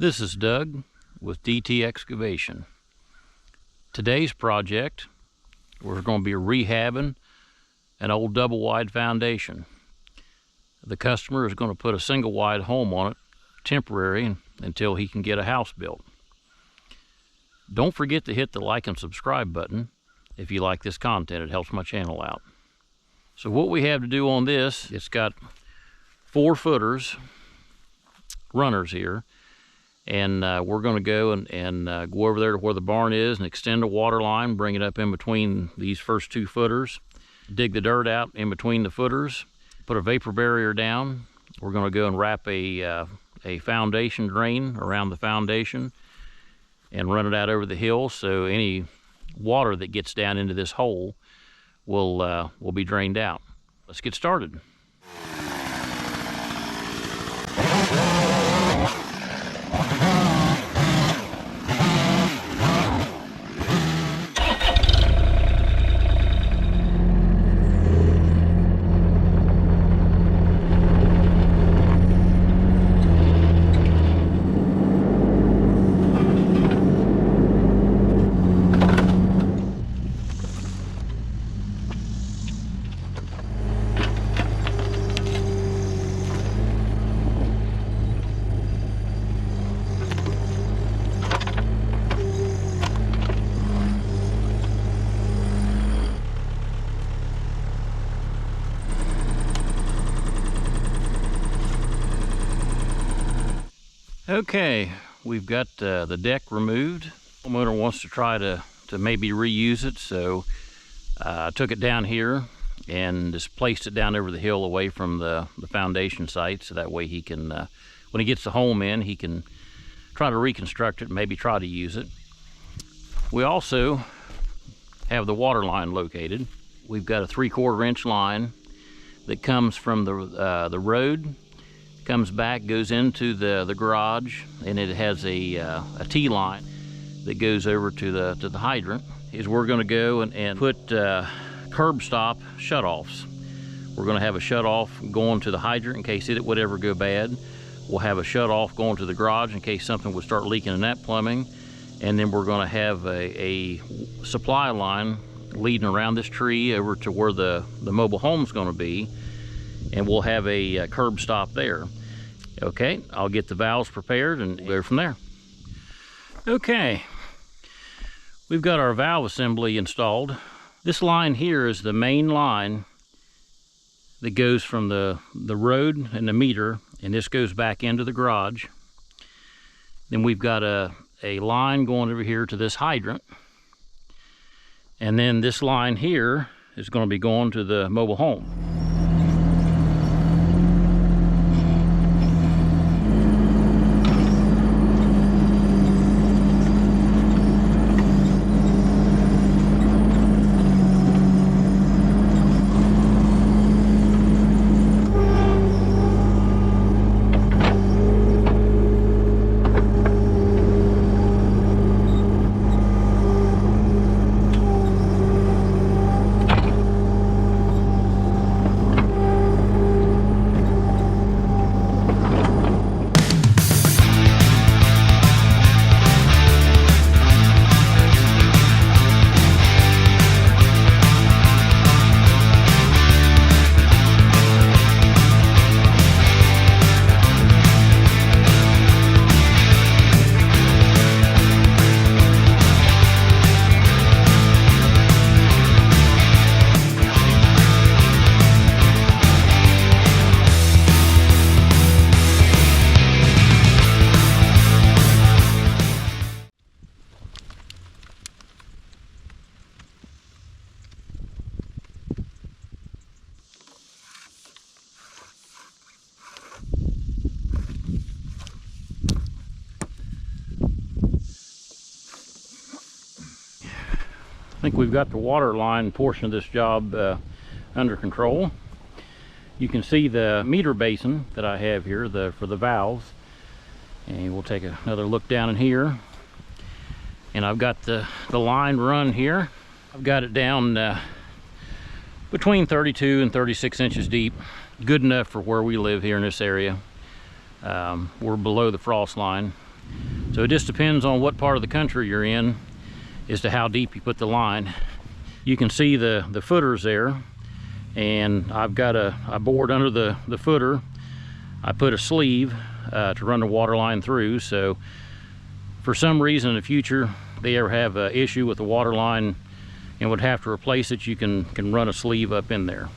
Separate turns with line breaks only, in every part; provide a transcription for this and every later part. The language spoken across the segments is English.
This is Doug with DT Excavation. Today's project, we're going to be rehabbing an old double wide foundation. The customer is going to put a single wide home on it, temporary, until he can get a house built. Don't forget to hit the like and subscribe button if you like this content. It helps my channel out. So what we have to do on this, it's got 4 footers, runners here. And we're going to go and go over there to where the barn is and extend the water line, bring it up in between these first 2 footers, dig the dirt out in between the footers, put a vapor barrier down. We're going to go and wrap a foundation drain around the foundation and run it out over the hill, so any water that gets down into this hole will be drained out. Let's get started. Okay, we've got the deck removed. The homeowner wants to try to maybe reuse it, so I took it down here and just placed it down over the hill away from the foundation site, so that way he can, when he gets the home in, he can try to reconstruct it and maybe try to use it. We also have the water line located. We've got a 3/4 inch line that comes from the road, comes back, goes into the garage, and it has a T-line that goes over to the hydrant. Is we're going to go and put curb stop shutoffs. We're going to have a shutoff going to the hydrant in case it would ever go bad. We'll have a shutoff going to the garage in case something would start leaking in that plumbing, and then we're going to have a supply line leading around this tree over to where the mobile home's going to be, and we'll have a curb stop there. Okay, I'll get the valves prepared and go from there. Okay, we've got our valve assembly installed. This line here is the main line that goes from the road and the meter, and this goes back into the garage. Then we've got a line going over here to this hydrant, and then this line here is going to be going to the mobile home. I think we've got the water line portion of this job under control. You can see the meter basin that I have here for the valves, and we'll take another look down in here. And I've got the line run here. I've got it down between 32 and 36 inches deep. Good enough for where we live here in this area. We're below the frost line. So it just depends on what part of the country you're in as to how deep you put the line. You can see the footers there, and I've got a bored under the footer. I put a sleeve to run the water line through, so for some reason in the future they ever have an issue with the water line and would have to replace it, you can run a sleeve up in there.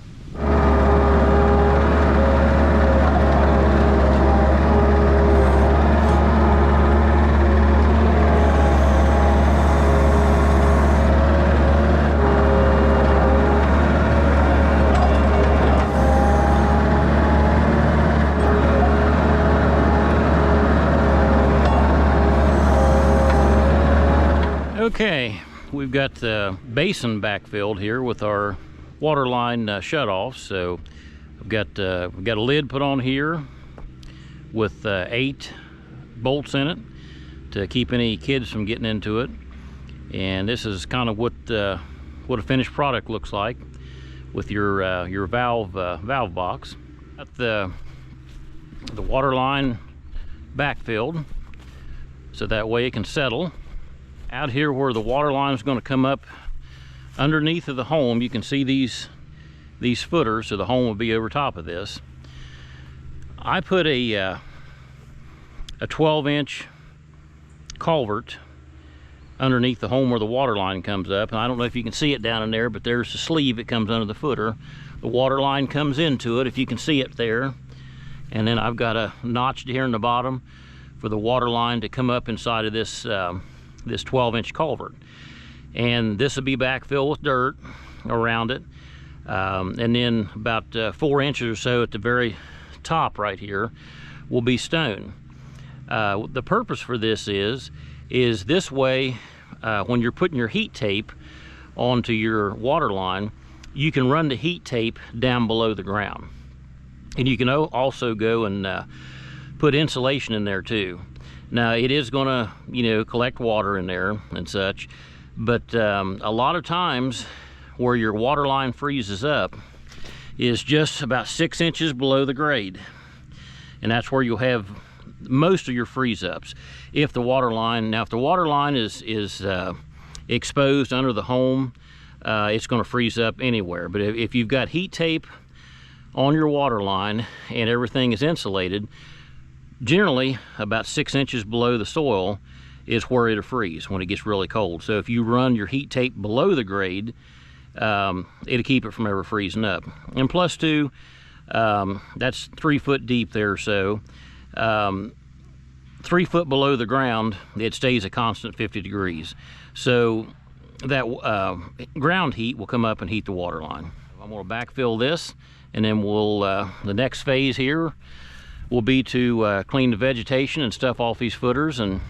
Okay, we've got the basin backfilled here with our water line shut-off. So we've got a lid put on here with 8 bolts in it to keep any kids from getting into it. And this is kind of what a finished product looks like with your valve box. Got the water line backfilled so that way it can settle. Out here where the water line is going to come up underneath of the home, you can see these footers, so the home will be over top of this. I put a 12-inch culvert underneath the home where the water line comes up, and I don't know if you can see it down in there, but there's the sleeve that comes under the footer. The water line comes into it, if you can see it there, and then I've got a notch here in the bottom for the water line to come up inside of this 12-inch culvert, and this will be backfilled with dirt around it, and then about 4 inches or so at the very top right here will be stone. The purpose for this is this way, when you're putting your heat tape onto your water line, you can run the heat tape down below the ground, and you can also go and put insulation in there too. Now it is going to, collect water in there and such, but a lot of times where your water line freezes up is just about 6 inches below the grade, and that's where you'll have most of your freeze ups. If the water line is exposed under the home, it's going to freeze up anywhere. But if you've got heat tape on your water line and everything is insulated, generally about 6 inches below the soil is where it'll freeze when it gets really cold. So if you run your heat tape below the grade, it'll keep it from ever freezing up. And plus two, that's 3 foot deep there, so 3 foot below the ground it stays a constant 50 degrees. So that ground heat will come up and heat the water line. I'm going to backfill this, and then we'll the next phase here will be to clean the vegetation and stuff off these footers and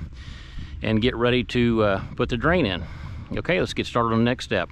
get ready to put the drain in. Okay, let's get started on the next step.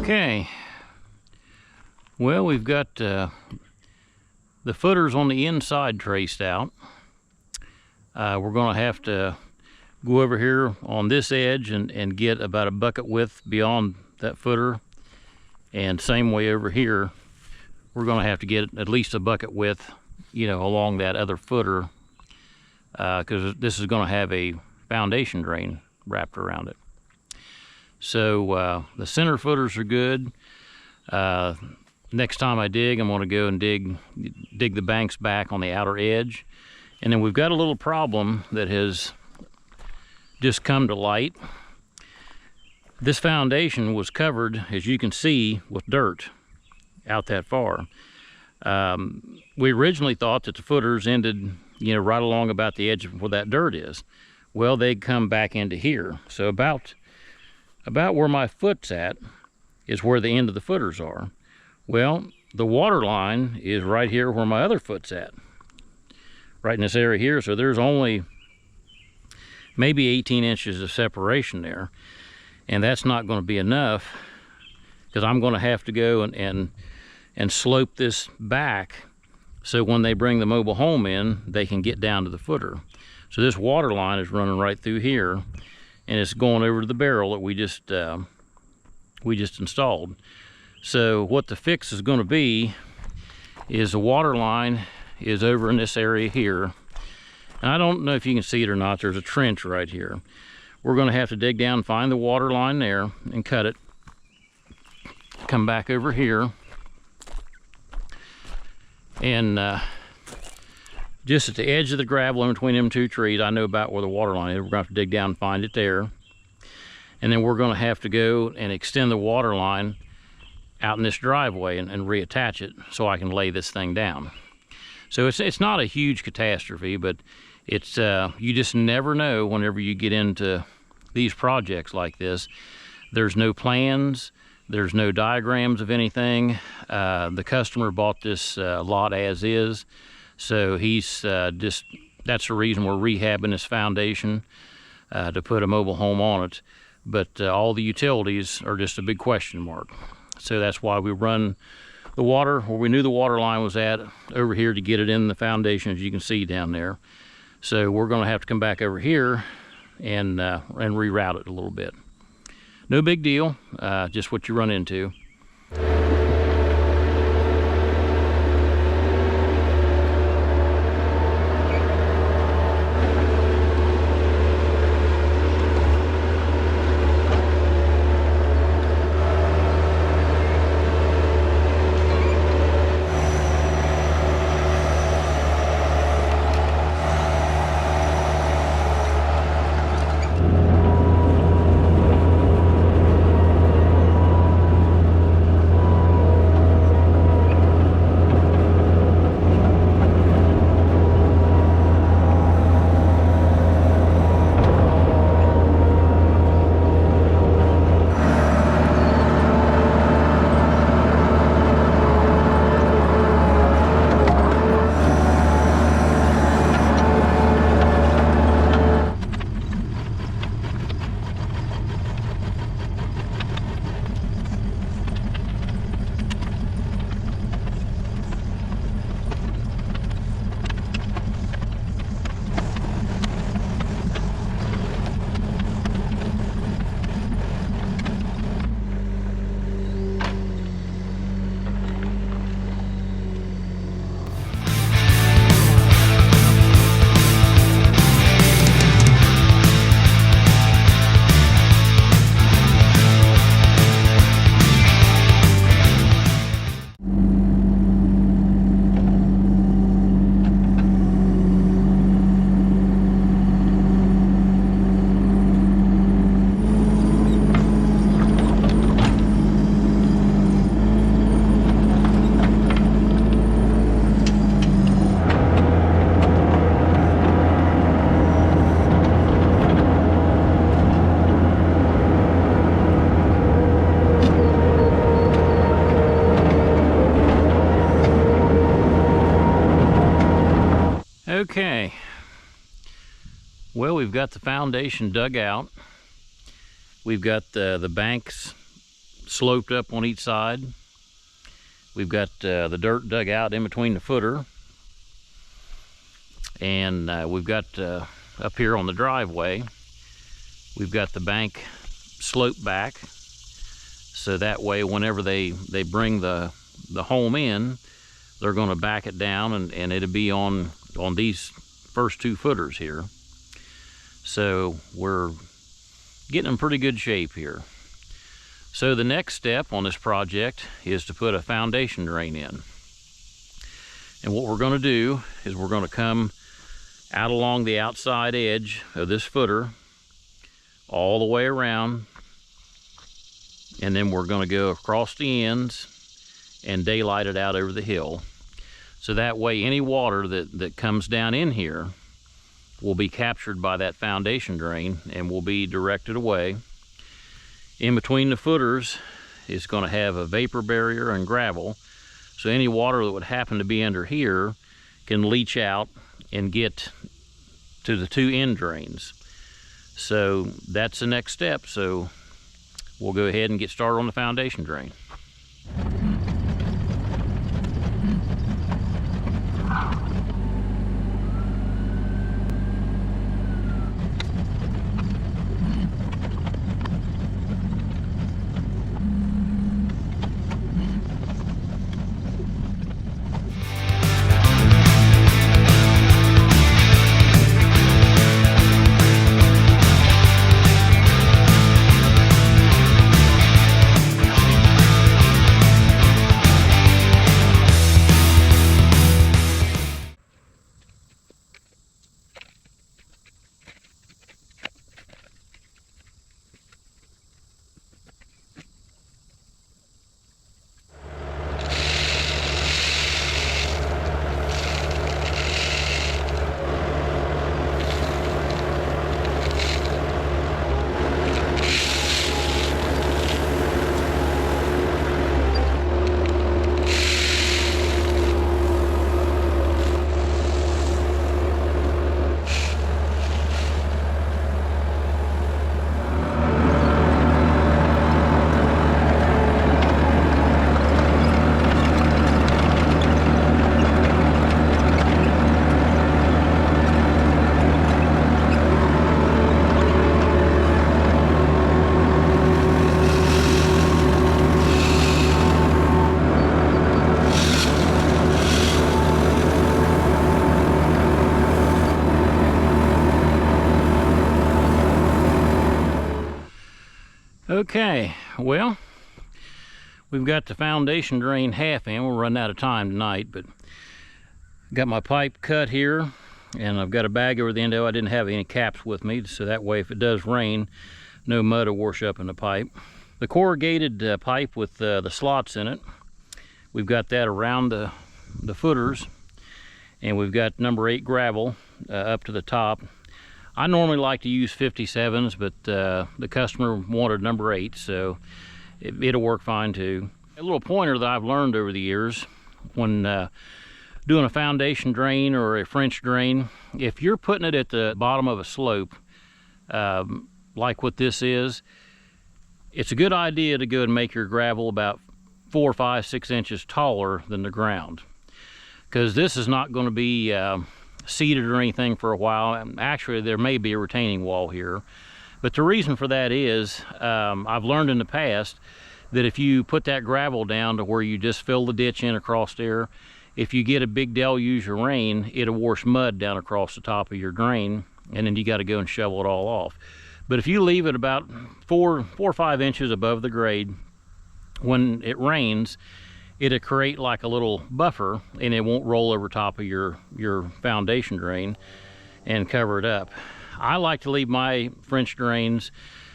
Okay, well, we've got the footers on the inside traced out. We're going to have to go over here on this edge and get about a bucket width beyond that footer, and same way over here we're going to have to get at least a bucket width, along that other footer, because this is going to have a foundation drain wrapped around it. So the center footers are good. Next time I dig, I'm going to go and dig the banks back on the outer edge. And then we've got a little problem that has just come to light. This foundation was covered, as you can see, with dirt out that far. We originally thought that the footers ended, you know, right along about the edge of where that dirt is. Well, they'd come back into here. So about where my foot's at is where the end of the footers are. Well, the water line is right here where my other foot's at, right in this area here. So there's only maybe 18 inches of separation there, and that's not going to be enough, because I'm going to have to go and slope this back so when they bring the mobile home in, they can get down to the footer. So this water line is running right through here, and it's going over to the barrel that we just installed. So what the fix is going to be is the water line is over in this area here. And I don't know if you can see it or not, there's a trench right here. We're going to have to dig down and find the water line there and cut it. Come back over here. And just at the edge of the gravel in between them two trees, I know about where the water line is. We're going to have to dig down and find it there. And then we're going to have to go and extend the water line out in this driveway and reattach it so I can lay this thing down. So it's not a huge catastrophe, but it's you just never know whenever you get into these projects like this. There's no plans, there's no diagrams of anything. The customer bought this lot as is, so he's that's the reason we're rehabbing this foundation to put a mobile home on it. But all the utilities are just a big question mark. So that's why we run the water where we knew the water line was at over here to get it in the foundation, as you can see down there. So we're going to have to come back over here and reroute it a little bit. No big deal, just what you run into. Okay, well, we've got the foundation dug out. We've got the banks sloped up on each side. We've got the dirt dug out in between the footer. And we've got up here on the driveway, we've got the bank sloped back. So that way, whenever they bring the home in, they're going to back it down, and it'll be on these first two footers here. So we're getting in pretty good shape here. So the next step on this project is to put a foundation drain in. And what we're going to do is we're going to come out along the outside edge of this footer all the way around and then we're going to go across the ends and daylight it out over the hill. So that way any water that comes down in here will be captured by that foundation drain and will be directed away. In between the footers is going to have a vapor barrier and gravel, so any water that would happen to be under here can leach out and get to the two end drains. So that's the next step. So we'll go ahead and get started on the foundation drain. Okay, well, we've got the foundation drain half in. We're running out of time tonight, but got my pipe cut here, and I've got a bag over the end of it. I didn't have any caps with me, so that way if it does rain, no mud will wash up in the pipe. The corrugated pipe with the slots in it, we've got that around the footers, and we've got number 8 gravel up to the top. I normally like to use 57s, but the customer wanted number 8, so it'll work fine too. A little pointer that I've learned over the years when doing a foundation drain or a French drain, if you're putting it at the bottom of a slope, like what this is, it's a good idea to go and make your gravel about 4, 5, 6 inches taller than the ground, because this is not going to be seeded or anything for a while. Actually, there may be a retaining wall here, but the reason for that is I've learned in the past that if you put that gravel down to where you just fill the ditch in across there, if you get a big deluge of rain, it'll wash mud down across the top of your drain, and then you got to go and shovel it all off. But if you leave it about 4 or 5 inches above the grade, when it rains, it'll create like a little buffer, and it won't roll over top of your foundation drain and cover it up. I like to leave my French drains,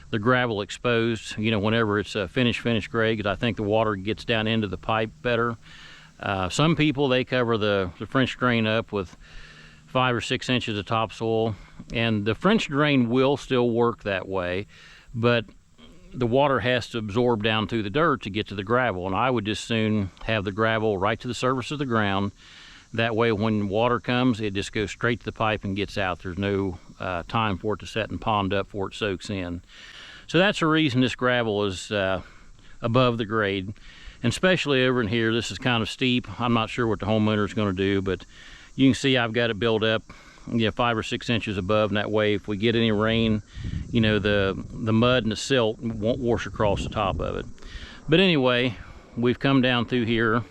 the gravel exposed, you know, whenever it's a finished grade, because I think the water gets down into the pipe better. Some people, they cover the French drain up with 5 or 6 inches of topsoil, and the French drain will still work that way, but the water has to absorb down through the dirt to get to the gravel, and I would just soon have the gravel right to the surface of the ground. That way when water comes, it just goes straight to the pipe and gets out. There's no time for it to set and pond up before it soaks in. So that's the reason this gravel is above the grade, and especially over in here, this is kind of steep. I'm not sure what the homeowner is going to do, but you can see I've got it built up, 5 or 6 inches above, and that way if we get any rain, you know, the mud and the silt won't wash across the top of it. But anyway, we've come down through here.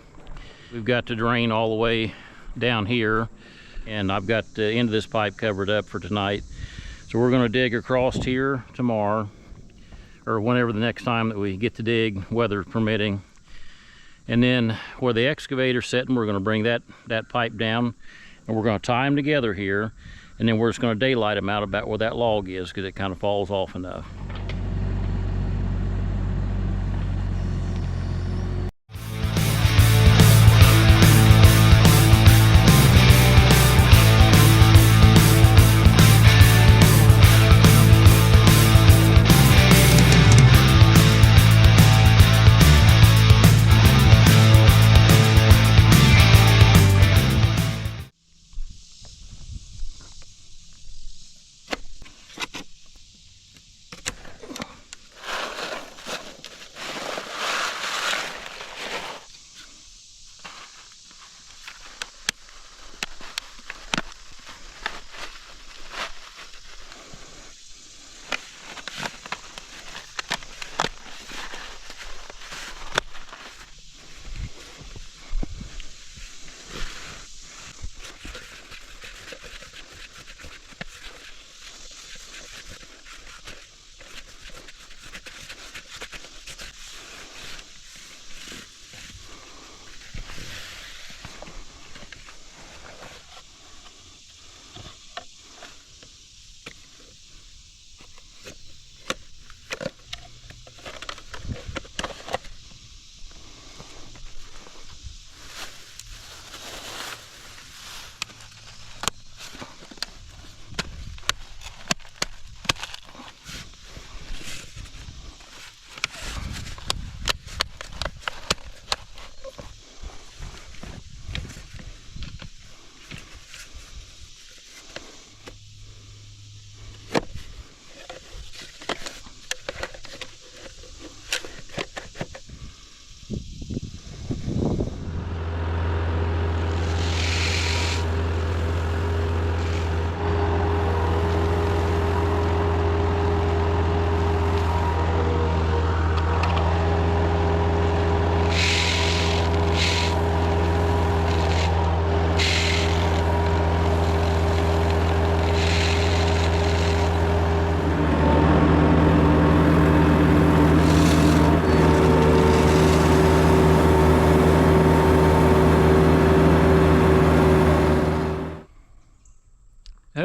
We've got the drain all the way down here, and I've got the end of this pipe covered up for tonight. So we're going to dig across here tomorrow, or whenever the next time that we get to dig, weather permitting. And then where the excavator's sitting, we're going to bring that pipe down, and we're going to tie them together here, and then we're just going to daylight them out about where that log is, because it kind of falls off enough.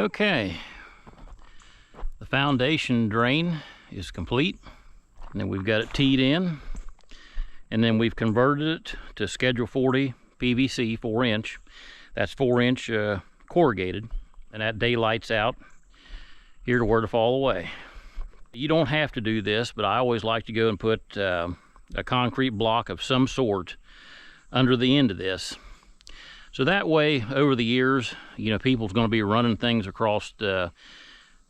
Okay, the foundation drain is complete, and then we've got it teed in, and then we've converted it to Schedule 40 PVC 4-inch. That's 4-inch corrugated, and that daylights out here to where to fall away. You don't have to do this, but I always like to go and put a concrete block of some sort under the end of this. So that way, over the years, you know, people's going to be running things across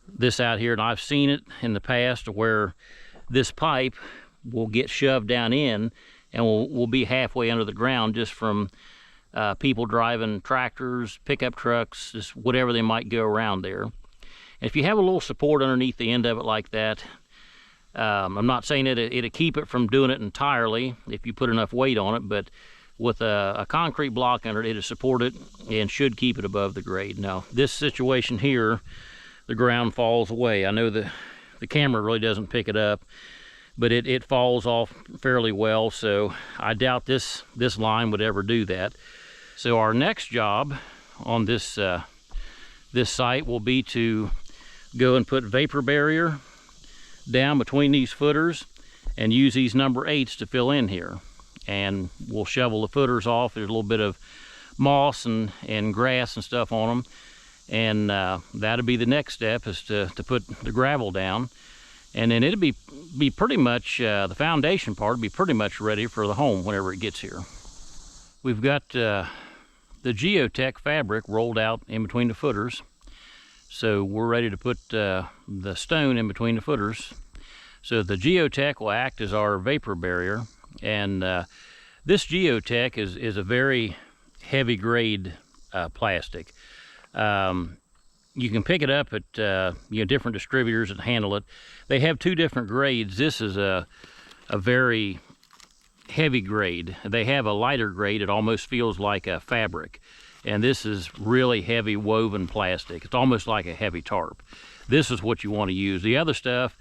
this out here, and I've seen it in the past where this pipe will get shoved down in and will be halfway under the ground just from people driving tractors, pickup trucks, just whatever they might go around there. And if you have a little support underneath the end of it like that, I'm not saying that it'll keep it from doing it entirely if you put enough weight on it, but with a concrete block under it, it'll support it and should keep it above the grade. Now, this situation here, the ground falls away. I know the camera really doesn't pick it up, but it falls off fairly well, so I doubt this line would ever do that. So our next job on this site will be to go and put vapor barrier down between these footers and use these number 8s to fill in here. And we'll shovel the footers off. There's a little bit of moss and grass and stuff on them, and that'll be the next step, is to put the gravel down, and then it'll be pretty much the foundation part will be pretty much ready for the home whenever it gets here. We've got the Geotech fabric rolled out in between the footers, so we're ready to put the stone in between the footers. So the Geotech will act as our vapor barrier. And this Geotech is a very heavy grade plastic. You can pick it up at different distributors that handle it. They have 2 different grades. This is a very heavy grade. They have a lighter grade. It almost feels like a fabric, and this is really heavy woven plastic. It's almost like a heavy tarp. This is what you want to use. The other stuff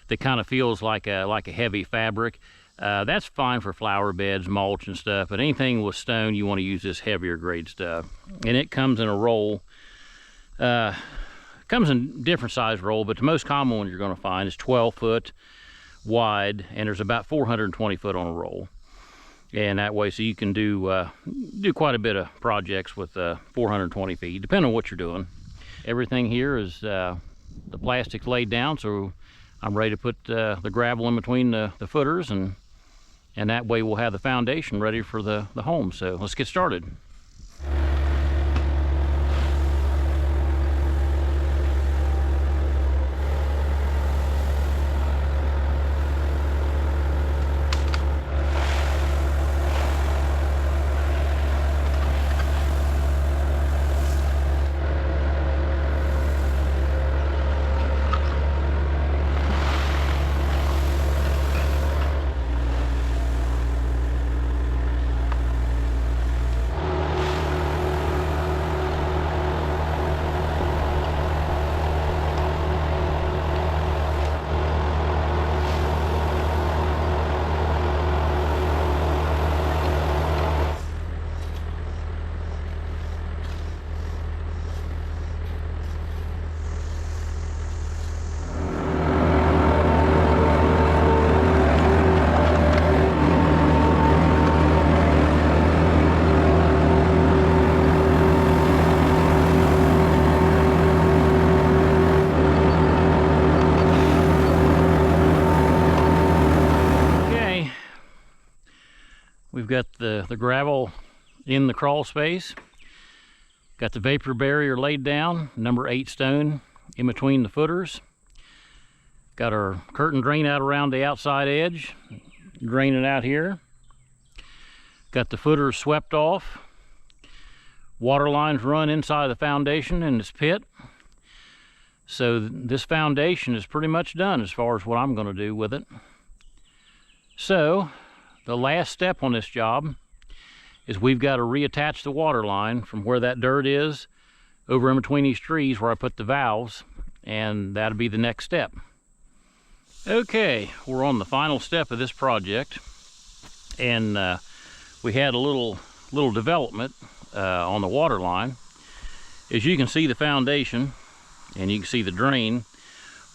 that kind of feels like a heavy fabric, that's fine for flower beds, mulch and stuff, but anything with stone, you want to use this heavier grade stuff. And it comes in a roll. Comes in different size roll, but the most common one you're going to find is 12 foot wide, and there's about 420 foot on a roll. And that way, so you can do quite a bit of projects with 420 feet, depending on what you're doing. Everything here is the plastic's laid down, so I'm ready to put the gravel in between the footers, and that way we'll have the foundation ready for the home. So let's get started. We've got the gravel in the crawl space, got the vapor barrier laid down, number 8 stone in between the footers, got our curtain drain out around the outside edge, draining out here, got the footers swept off, water lines run inside the foundation in this pit. So this foundation is pretty much done as far as what I'm going to do with it. So the last step on this job is we've got to reattach the water line from where that dirt is over in between these trees where I put the valves, and that'll be the next step. Okay, we're on the final step of this project, and we had a little development on the water line. As you can see, the foundation and you can see the drain.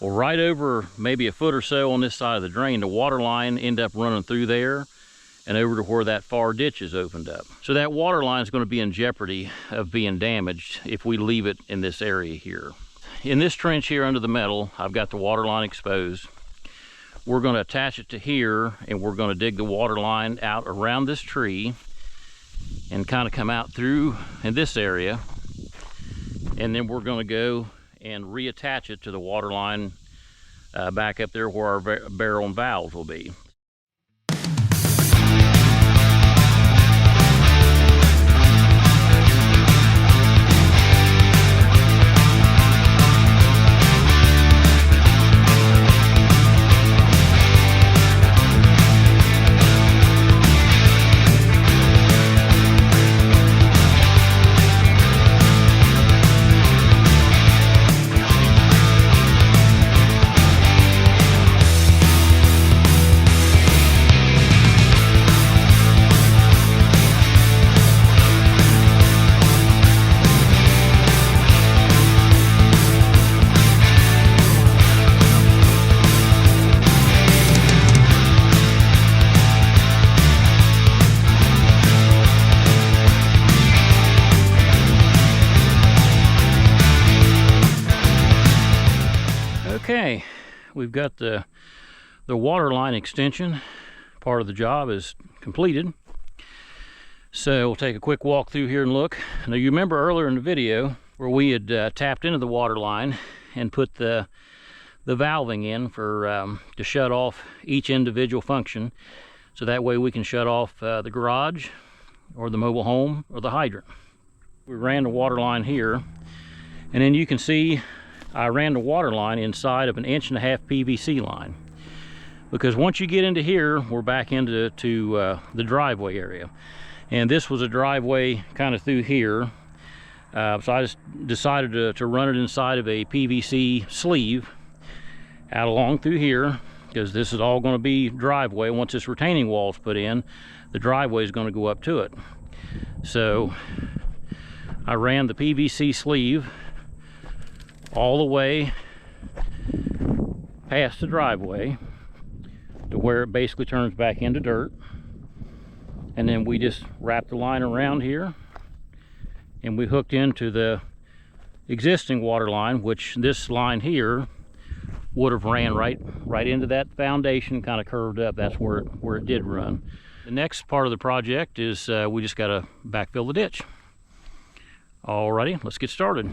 Well, right over maybe a foot or so on this side of the drain, the water line ended up running through there and over to where that far ditch is opened up. So that water line is going to be in jeopardy of being damaged if we leave it in this area here. In this trench here under the metal, I've got the water line exposed. We're going to attach it to here, and we're going to dig the water line out around this tree and kind of come out through in this area, and then we're going to go and reattach it to the water line back up there where our barrel and valves will be. Okay, we've got the water line extension. Part of the job is completed. So we'll take a quick walk through here and look. Now you remember earlier in the video where we had tapped into the water line and put the valving in for to shut off each individual function. So that way we can shut off the garage or the mobile home or the hydrant. We ran the water line here, and then you can see I ran the water line inside of an 1.5-inch PVC line, because once you get into here, we're back into the driveway area, and this was a driveway kind of through here, so I just decided to run it inside of a PVC sleeve out along through here, because this is all going to be driveway. Once this retaining wall is put in, the driveway is going to go up to it. So I ran the PVC sleeve all the way past the driveway to where it basically turns back into dirt, and then we just wrapped the line around here and we hooked into the existing water line, which this line here would have ran right into that foundation, kind of curved up. That's where it did run. The next part of the project is we just got to backfill the ditch. Alrighty, let's get started.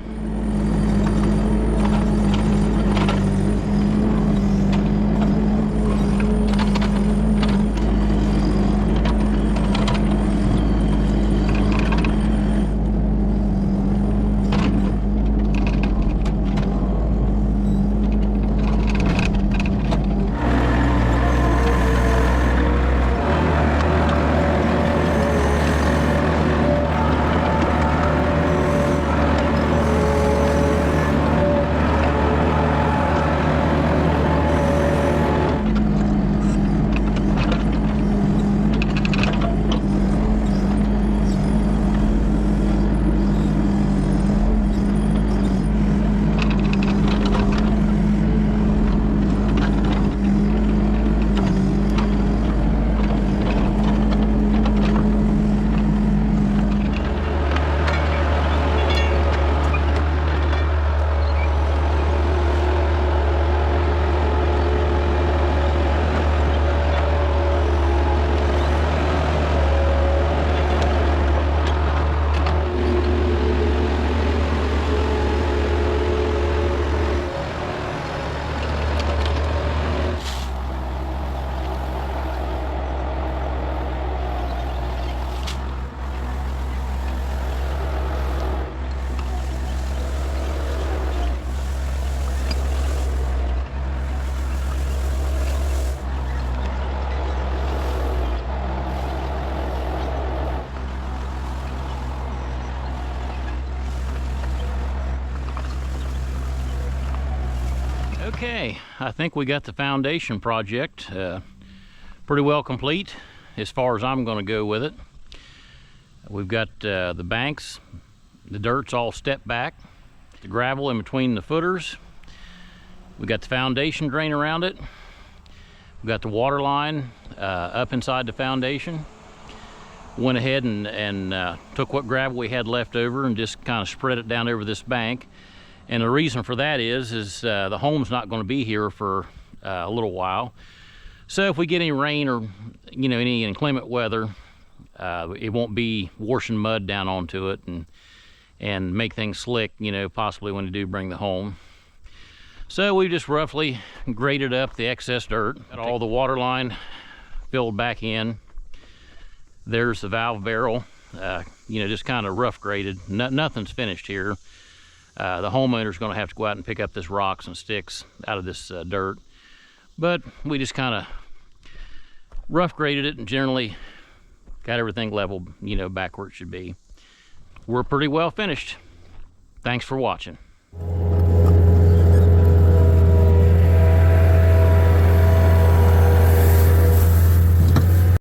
Okay, I think we got the foundation project pretty well complete as far as I'm going to go with it. We've got the banks, the dirt's all stepped back. the gravel in between the footers. We got the foundation drain around it. We got the water line up inside the foundation. Went ahead and took what gravel we had left over and just kind of spread it down over this bank. And the reason for that is the home's not going to be here for a little while. So if we get any rain or any inclement weather, it won't be washing mud down onto it and make things slick, possibly when you do bring the home. So we just roughly graded up the excess dirt. Got all the water line filled back in. There's the valve barrel, just kind of rough graded. Nothing's finished here. The homeowner's going to have to go out and pick up this rocks and sticks out of this dirt. But we just kind of rough graded it and generally got everything leveled, back where it should be. We're pretty well finished. Thanks for watching.